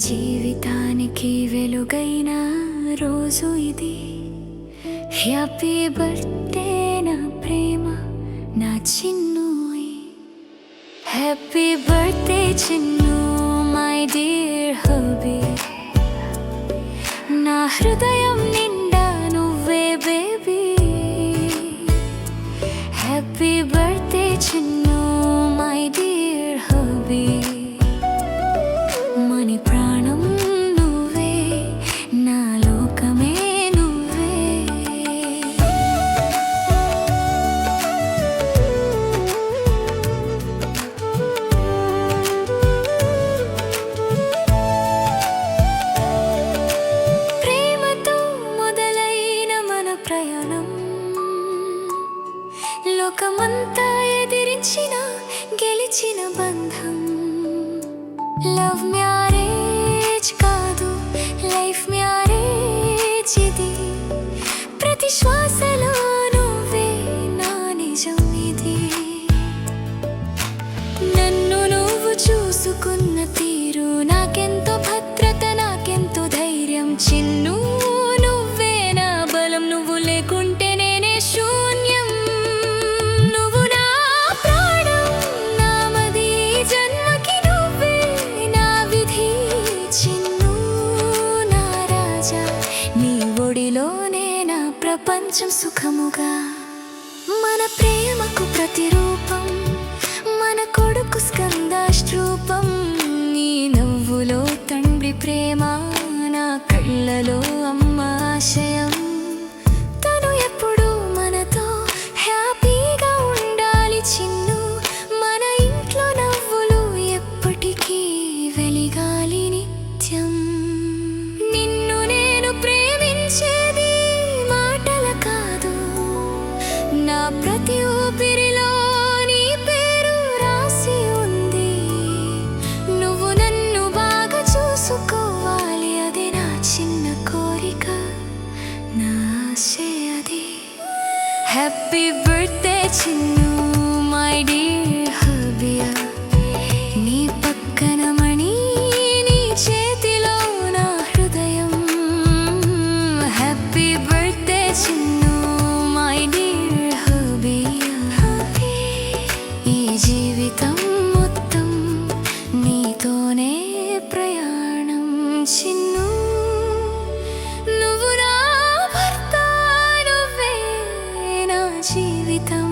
జీవితానికి వెలుగైన రోజు ఇది. హ్యాపీ బర్త్డే నా ప్రేమ, నా చిన్నోయ్. Happy birthday Chinnu, my dear hubby. నా హృదయం నిండా నువ్వే baby. Happy birthday Chinnu, my dear hubby. Mani ప్రాణం నువ్వే, నా లోకమే నువ్వే. ప్రేమతో మొదలైన మన ప్రయాణం లోకమంతా ఎదిరించిన గెలిచిన బంధం. లవ్ మ్యారేజ్ కాదు, లైఫ్ మ్యారేజ్ ఇది. ప్రతి శ్వాసలో నువ్వే నా నిజం ఇది. నన్ను నువ్వు చూసుకున్న తీరు నాకెంతో భద్రత, నాకెంతో ధైర్యం. చిన్ను నువ్వే నా బలం, నువ్వు లేకుంటే నేనే శూన్యం. నువ్వు నా ప్రాణం, నా మది, జన్మకి నువ్వే నా విధి. చిన్ను నా రాజా, నీ ఒడిలోనే నా ప్రపంచం సుఖముగా. మన ప్రేమకు ప్రతిరూపం మన కొడుకు స్కందాష్ట్రూపం. నీ నవ్వులో తండ్రి ప్రేమ, నా కళ్ళలో అమ్మ ఆశయం. తను ఎప్పుడు మనతో హ్యాపీగా ఉండాలి చిన్ను. మన ఇంట్లో నవ్వులు ఎప్పటికీ వెలిగాలి నిత్యం. నిన్ను నేను ప్రేమించేది మాటల కాదు, నా ప్రతి ఊపిరిలో నీ పేరు రాసి ఉంది. నువ్వు నన్ను బాగా చూసుకోవాలి, అదే నా చిన్న కోరిక, నా ఆశే అది. Happy birthday Chinnu, my dear హబియా. నీ పక్కన మణి, నీ చేతిలో నా హృదయం. Happy birthday Chinnu, my dear హబియా. ఈ జీవితం మొత్తం నీతోనే ప్రయాణం చిన్ను. నువ్వు నా భర్త, నువ్వే నా జీవితం.